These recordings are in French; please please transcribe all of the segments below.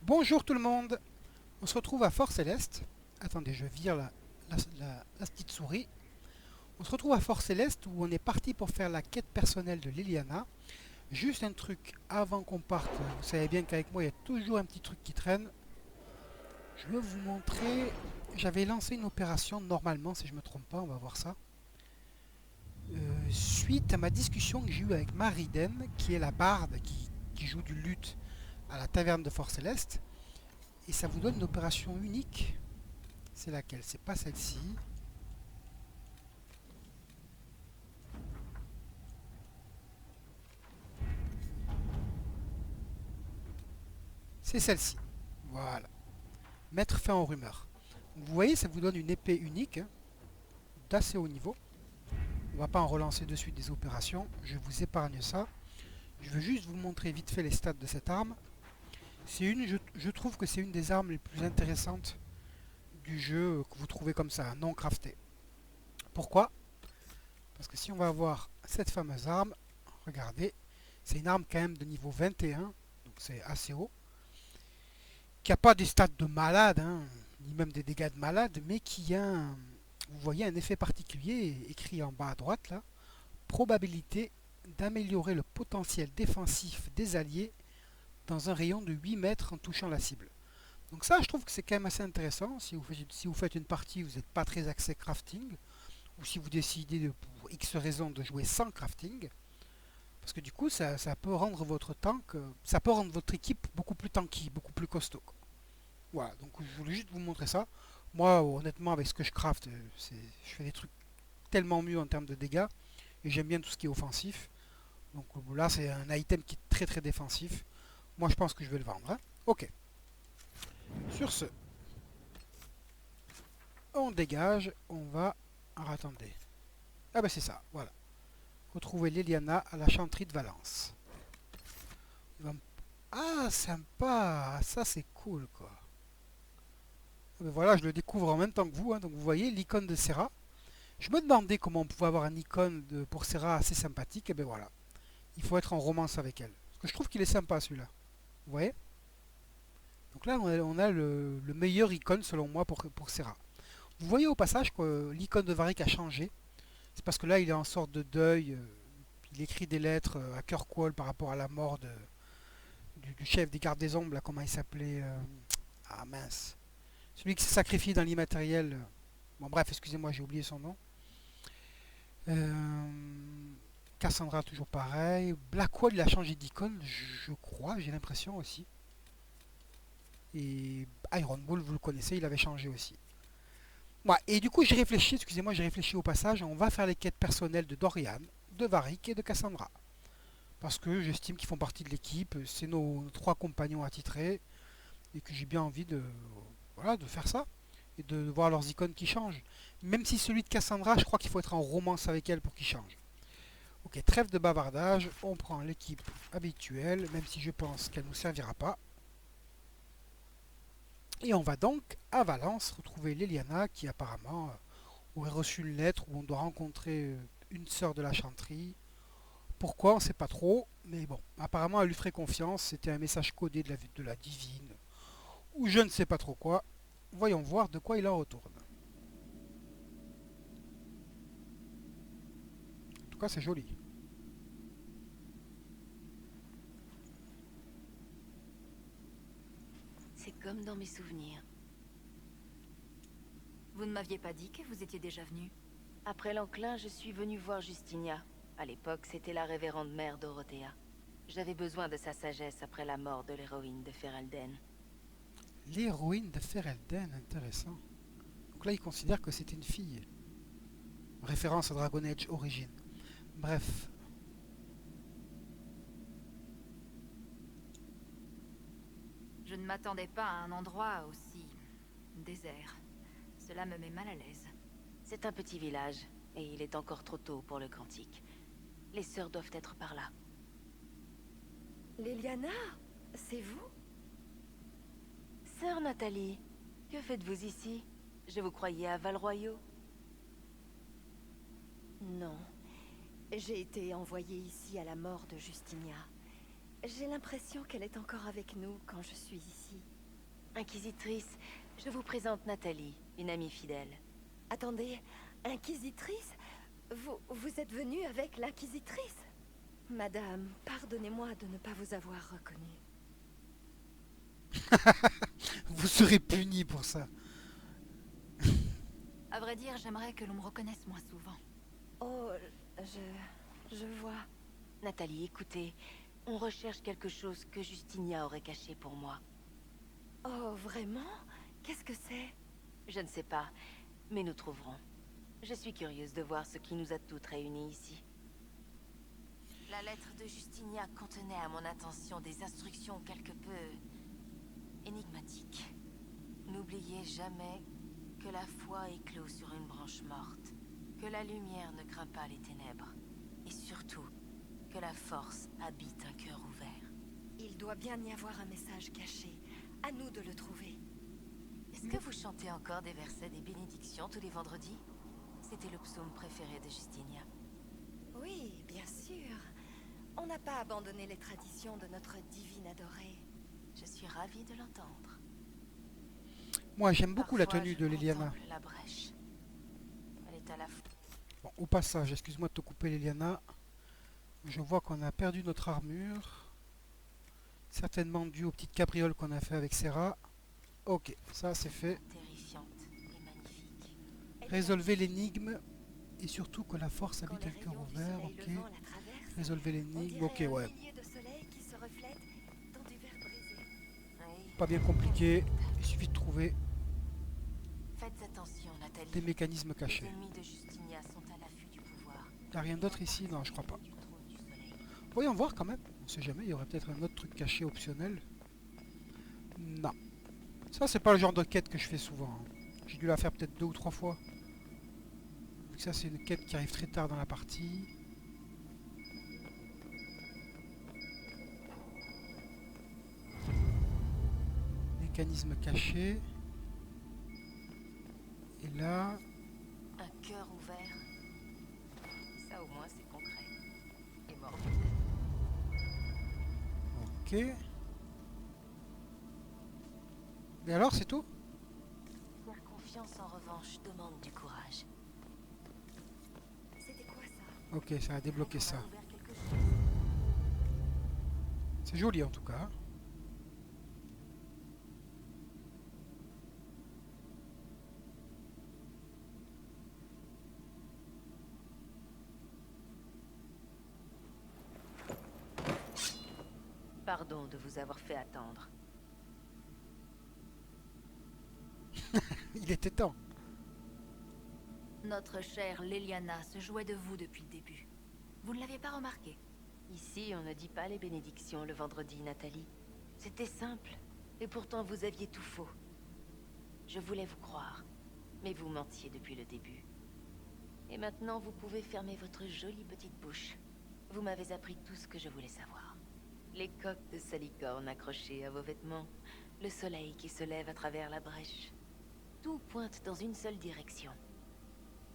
Bonjour tout le monde. On se retrouve à Fort Céleste. Attendez, je vire la petite souris. On se retrouve à Fort Céleste où on est parti pour faire la quête personnelle de Liliana. Juste un truc avant qu'on parte. Vous savez bien qu'avec moi il y a toujours un petit truc qui traîne. Je veux vous montrer. J'avais lancé une opération normalement, si je ne me trompe pas, on va voir ça. Suite à ma discussion que j'ai eue avec Mariden, qui est la barde qui joue du luth à la taverne de Fort Céleste. Et ça vous donne une opération unique. C'est laquelle? C'est pas celle-ci. C'est celle-ci. Voilà. Mettre fin aux rumeurs. Donc, vous voyez, ça vous donne une épée unique, hein, d'assez haut niveau. On va pas en relancer de suite des opérations. Je vous épargne ça. Je veux juste vous montrer vite fait les stats de cette arme. Je trouve que c'est une des armes les plus intéressantes du jeu que vous trouvez comme ça, non craftée. Pourquoi? Parce que si on va avoir cette fameuse arme, regardez, c'est une arme quand même de niveau 21, donc c'est assez haut, qui n'a pas des stats de malade, hein, ni même des dégâts de malade, mais qui a, vous voyez, un effet particulier écrit en bas à droite là, probabilité d'améliorer le potentiel défensif des alliés dans un rayon de 8 mètres en touchant la cible. Donc ça, je trouve que c'est quand même assez intéressant. Si vous faites une partie, vous n'êtes pas très axé crafting, ou si vous décidez pour X raison de jouer sans crafting, parce que du coup, ça peut rendre votre tank, ça peut rendre votre équipe beaucoup plus tanky, beaucoup plus costaud. Voilà, donc je voulais juste vous montrer ça. Moi, honnêtement, avec ce que je craft, je fais des trucs tellement mieux en termes de dégâts, et j'aime bien tout ce qui est offensif. Donc là, c'est un item qui est très très défensif. Moi, je pense que je vais le vendre, hein. Ok, sur ce, on dégage, on va... Alors attendez. Ah ben c'est ça, voilà. Retrouver Liliana à la chanterie de Valence. Ah, sympa, ça c'est cool quoi. Ah ben voilà, je le découvre en même temps que vous, hein. Donc vous voyez l'icône de Serra. Je me demandais comment on pouvait avoir un icône pour Serra assez sympathique. Et ben voilà, il faut être en romance avec elle. Parce que je trouve qu'il est sympa celui-là. Vous voyez? Donc là, on a le meilleur icône selon moi pour Serra. Vous voyez au passage que l'icône de Varric a changé. C'est parce que là, il est en sorte de deuil. Il écrit des lettres à Kirkwall par rapport à la mort du chef des gardes des ombres. Là, comment il s'appelait? Ah mince. Celui qui s'est sacrifié dans l'immatériel. Bon, bref, excusez-moi, j'ai oublié son nom. Cassandra, toujours pareil. Blackwall, il a changé d'icône, je crois, j'ai l'impression aussi. Et Iron Bull, vous le connaissez, il avait changé aussi. Ouais, et du coup, j'ai réfléchi, excusez-moi, j'ai réfléchi au passage. On va faire les quêtes personnelles de Dorian, de Varric et de Cassandra. Parce que j'estime qu'ils font partie de l'équipe, c'est nos trois compagnons attitrés, et que j'ai bien envie voilà, de faire ça. Et de voir leurs icônes qui changent. Même si celui de Cassandra, je crois qu'il faut être en romance avec elle pour qu'il change. Ok, trêve de bavardage, on prend l'équipe habituelle, même si je pense qu'elle ne nous servira pas. Et on va donc à Valence retrouver Liliana qui apparemment aurait reçu une lettre où on doit rencontrer une sœur de la chanterie. Pourquoi, on ne sait pas trop, mais bon, apparemment elle lui ferait confiance, c'était un message codé de la divine, ou je ne sais pas trop quoi. Voyons voir de quoi il en retourne. En tout cas, c'est joli. C'est comme dans mes souvenirs. Vous ne m'aviez pas dit que vous étiez déjà venu? Après l'enclin, je suis venue voir Justinia. À l'époque, c'était la révérende mère Dorothea. J'avais besoin de sa sagesse après la mort de l'héroïne de Ferelden. L'héroïne de Ferelden, intéressant. Donc là, il considère que c'est une fille. Référence à Dragon Age Origin. Bref. Je ne m'attendais pas à un endroit aussi... désert. Cela me met mal à l'aise. C'est un petit village, et il est encore trop tôt pour le cantique. Les sœurs doivent être par là. Liliana, c'est vous? Sœur Nathalie, que faites-vous ici? Je vous croyais à Val-Royaux. Non. J'ai été envoyée ici à la mort de Justinia. J'ai l'impression qu'elle est encore avec nous quand je suis ici. Inquisitrice, je vous présente Nathalie, une amie fidèle. Attendez, Inquisitrice? Vous êtes venue avec l'Inquisitrice? Madame, pardonnez-moi de ne pas vous avoir reconnue. Vous serez puni pour ça. À vrai dire, j'aimerais que l'on me reconnaisse moins souvent. Oh, je vois. Nathalie, écoutez, on recherche quelque chose que Justinia aurait caché pour moi. Oh, vraiment? Qu'est-ce que c'est? Je ne sais pas, mais nous trouverons. Je suis curieuse de voir ce qui nous a toutes réunies ici. La lettre de Justinia contenait à mon attention des instructions quelque peu énigmatiques. N'oubliez jamais que la foi éclot sur une branche morte, que la lumière ne craint pas les ténèbres, et surtout que la force habite un cœur ouvert. Il doit bien y avoir un message caché. À nous de le trouver. Est-ce que vous chantez encore des versets des bénédictions tous les vendredis? C'était le psaume préféré de Justinia. Oui, bien sûr. On n'a pas abandonné les traditions de notre divine adorée. Je suis ravie de l'entendre. Moi, j'aime beaucoup la Parfois, tenue je de Leliana. contemple la brèche. Elle est à la fois... Bon, au passage, excuse-moi de te couper, Leliana. Je vois qu'on a perdu notre armure. Certainement dû aux petites cabrioles qu'on a fait avec Serra. Ok, ça c'est fait. terrifiante et magnifique. Résolvez l'énigme. Et surtout que la force Quand habite les un cœur rayons du ouvert. soleil Ok. levant la traversent, Résolvez on l'énigme. dirait Ok, un ouais. millier de soleil qui se reflète dans du verre brisé. Oui. Pas bien compliqué. Il suffit de trouver Faites attention, Nathalie. des mécanismes Les cachés. ennemis de Justinia sont à l'affût du pouvoir. Y'a rien d'autre ici? Non, je crois pas. Du trône du soleil. Voyons voir quand même. On sait jamais, il y aurait peut-être un autre truc caché optionnel. Non. Ça, c'est pas le genre de quête que je fais souvent. Hein. J'ai dû la faire peut-être 2 ou 3 fois. Donc ça, c'est une quête qui arrive très tard dans la partie. Mécanisme caché. Et là... Un cœur ouvert. Ça au moins c'est concret. Et mort. Ok. Et alors, c'est tout? Faire confiance en revanche demande du courage. C'était quoi ça? Ok, ça a débloqué On a ça. ouvert quelque chose. C'est joli en tout cas. Pardon de vous avoir fait attendre. Il était temps. Notre chère Leliana se jouait de vous depuis le début. Vous ne l'aviez pas remarqué? Ici, on ne dit pas les bénédictions le vendredi, Nathalie. C'était simple, et pourtant vous aviez tout faux. Je voulais vous croire, mais vous mentiez depuis le début. Et maintenant, vous pouvez fermer votre jolie petite bouche. Vous m'avez appris tout ce que je voulais savoir. Les coques de salicorne accrochées à vos vêtements, le soleil qui se lève à travers la brèche. Tout pointe dans une seule direction.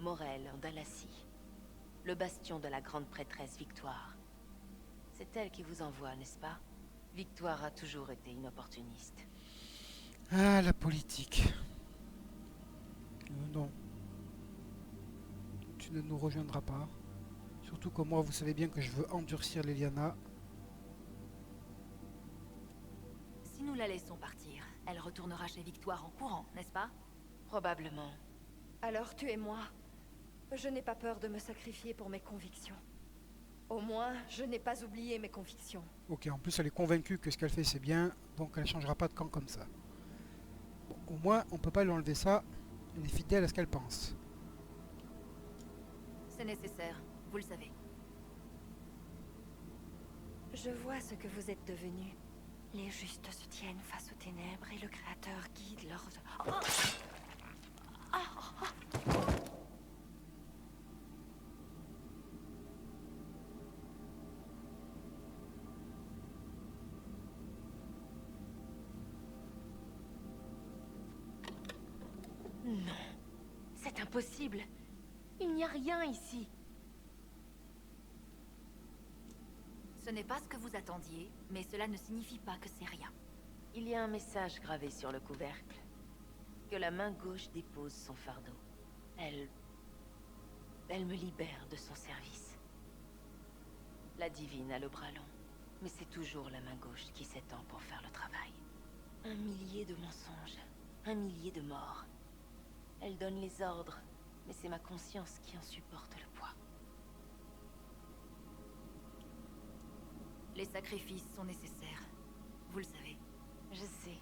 Morel en Dalacie. Le bastion de la grande prêtresse Victoire. C'est elle qui vous envoie, n'est-ce pas? Victoire a toujours été une opportuniste. Ah, la politique. Non. Tu ne nous rejoindras pas. Surtout que moi, vous savez bien que je veux endurcir Leliana. Si nous la laissons partir, elle retournera chez Victoire en courant, n'est-ce pas? Probablement. Alors tuez-moi. Je n'ai pas peur de me sacrifier pour mes convictions. Au moins, je n'ai pas oublié mes convictions. Ok, en plus elle est convaincue que ce qu'elle fait c'est bien, donc elle ne changera pas de camp comme ça. Bon, au moins, on peut pas lui enlever ça. Elle est fidèle à ce qu'elle pense. C'est nécessaire, vous le savez. Je vois ce que vous êtes devenus. Les justes se tiennent face aux ténèbres et le Créateur guide leurs... Non, c'est impossible. Il n'y a rien ici. Ce n'est pas ce que vous attendiez, mais cela ne signifie pas que c'est rien. Il y a un message gravé sur le couvercle. Que la main gauche dépose son fardeau. Elle me libère de son service. La divine a le bras long, mais c'est toujours la main gauche qui s'étend pour faire le travail. 1 millier de mensonges, 1 millier de morts. Elle donne les ordres, mais c'est ma conscience qui en supporte le poids. Les sacrifices sont nécessaires. Vous le savez. Je sais.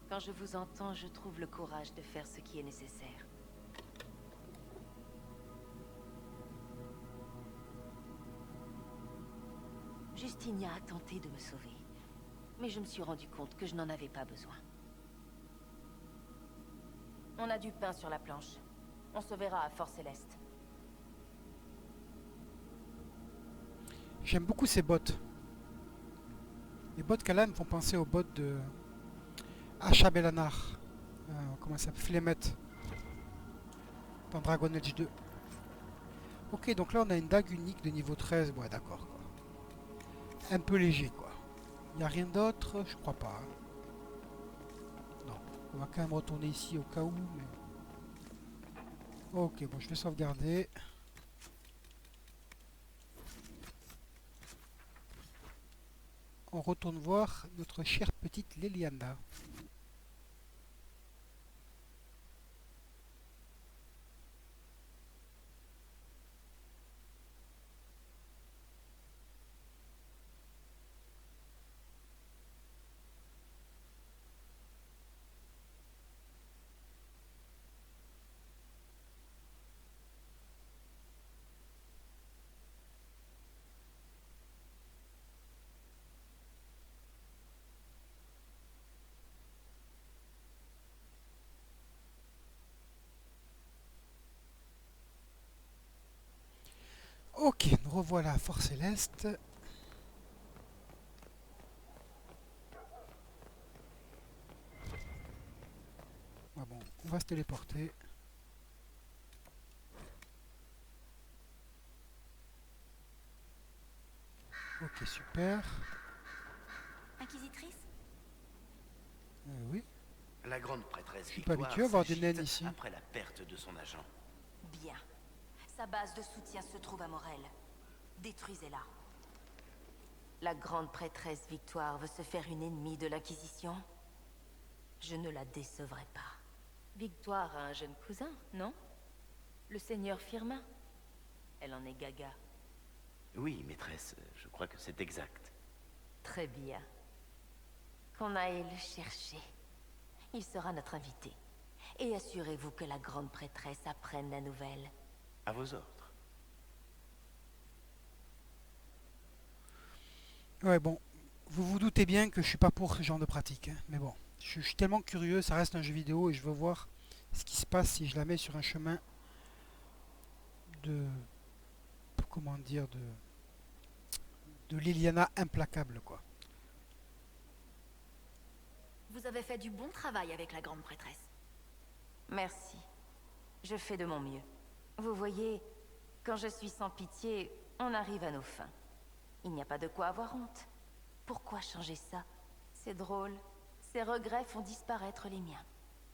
Quand je vous entends, je trouve le courage de faire ce qui est nécessaire. Justinia a tenté de me sauver, mais je me suis rendu compte que je n'en avais pas besoin. On a du pain sur la planche. On se verra à Fort Céleste. J'aime beaucoup ces bottes. Les bottes qu'elle a me font penser aux bottes de Asha Belanar. Comment ça s'appelle? Flemette. Dans Dragon Age 2. Ok, donc là on a une dague unique de niveau 13. Ouais, d'accord. Un peu léger, quoi. Il n'y a rien d'autre? Je crois pas. Non. On va quand même retourner ici au cas où. Mais... ok, bon, je vais sauvegarder. On retourne voir notre chère petite Leliana. Ok, nous revoilà à Fort Céleste. Ah bon, on va se téléporter. Ok, super. Inquisitrice? Oui. La grande prêtresse Je suis pas Victoire habitué à voir des s'agite naines ici. après la perte de son agent. Bien. Sa base de soutien se trouve à Morel. Détruisez-la. La grande prêtresse Victoire veut se faire une ennemie de l'Inquisition? Je ne la décevrai pas. Victoire a un jeune cousin, non? Le seigneur Firmin. Elle en est gaga. Oui, maîtresse, je crois que c'est exact. Très bien. Qu'on aille le chercher. Il sera notre invité. Et assurez-vous que la grande prêtresse apprenne la nouvelle. À vos ordres. Ouais, bon. Vous vous doutez bien que je suis pas pour ce genre de pratique. Hein. Mais bon, je suis tellement curieux, ça reste un jeu vidéo et je veux voir ce qui se passe si je la mets sur un chemin de... comment dire, de Leliana implacable, quoi. Vous avez fait du bon travail avec la grande prêtresse. Merci. Je fais de mon mieux. Vous voyez, quand je suis sans pitié, on arrive à nos fins. Il n'y a pas de quoi avoir honte. Pourquoi changer ça? C'est drôle. Ses regrets font disparaître les miens.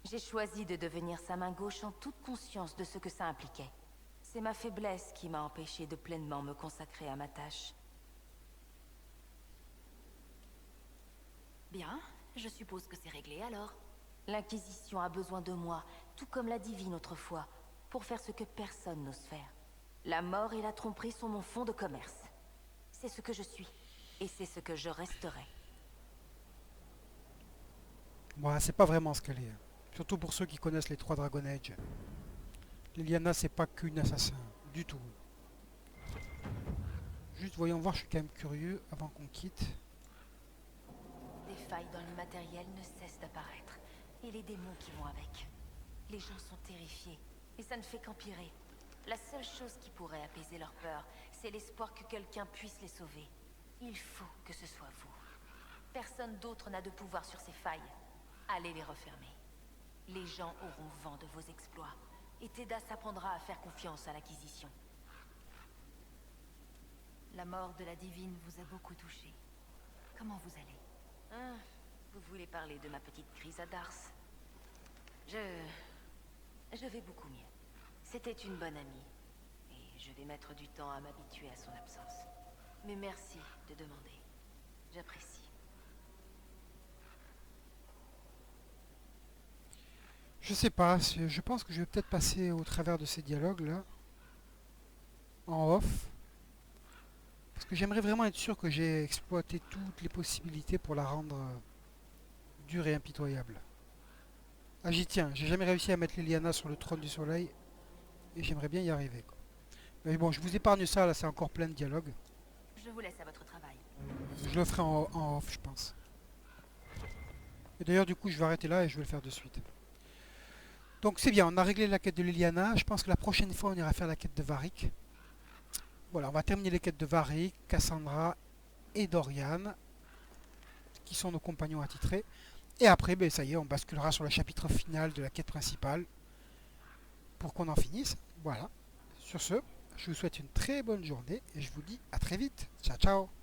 J'ai choisi de devenir sa main gauche en toute conscience de ce que ça impliquait. C'est ma faiblesse qui m'a empêché de pleinement me consacrer à ma tâche. Bien, je suppose que c'est réglé alors. L'Inquisition a besoin de moi, tout comme la divine autrefois, pour faire ce que personne n'ose faire. La mort et la tromperie sont mon fonds de commerce. C'est ce que je suis, et c'est ce que je resterai. Bon, c'est pas vraiment ce qu'elle est. Surtout pour ceux qui connaissent les 3 Dragon Age. Leliana, c'est pas qu'une assassin, du tout. Juste voyons voir, je suis quand même curieux avant qu'on quitte. Des failles dans l'immatériel ne cessent d'apparaître, et les démons qui vont avec. Les gens sont terrifiés, et ça ne fait qu'empirer. La seule chose qui pourrait apaiser leur peur, c'est l'espoir que quelqu'un puisse les sauver. Il faut que ce soit vous. Personne d'autre n'a de pouvoir sur ces failles. Allez les refermer. Les gens auront vent de vos exploits, et Teda s'apprendra à faire confiance à l'Inquisition. La mort de la divine vous a beaucoup touché. Comment vous allez? Ah, vous voulez parler de ma petite crise à Dars? Je vais beaucoup mieux. C'était une bonne amie. Et je vais mettre du temps à m'habituer à son absence. Mais merci de demander. J'apprécie. Je sais pas, je pense que je vais peut-être passer au travers de ces dialogues là, en off. Parce que j'aimerais vraiment être sûr que j'ai exploité toutes les possibilités pour la rendre dure et impitoyable. Ah j'y tiens, j'ai jamais réussi à mettre Liliana sur le trône du soleil. Et j'aimerais bien y arriver, quoi. Mais bon, je vous épargne ça, là c'est encore plein de dialogues. Je vous laisse à votre travail. Je le ferai en off, je pense. Et d'ailleurs, du coup, je vais arrêter là et je vais le faire de suite. Donc c'est bien, on a réglé la quête de Liliana. Je pense que la prochaine fois, on ira faire la quête de Varric. Voilà, on va terminer les quêtes de Varric, Cassandra et Dorian, qui sont nos compagnons attitrés. Et après, ben, ça y est, on basculera sur le chapitre final de la quête principale pour qu'on en finisse. Voilà. Sur ce, je vous souhaite une très bonne journée et je vous dis à très vite. Ciao, ciao.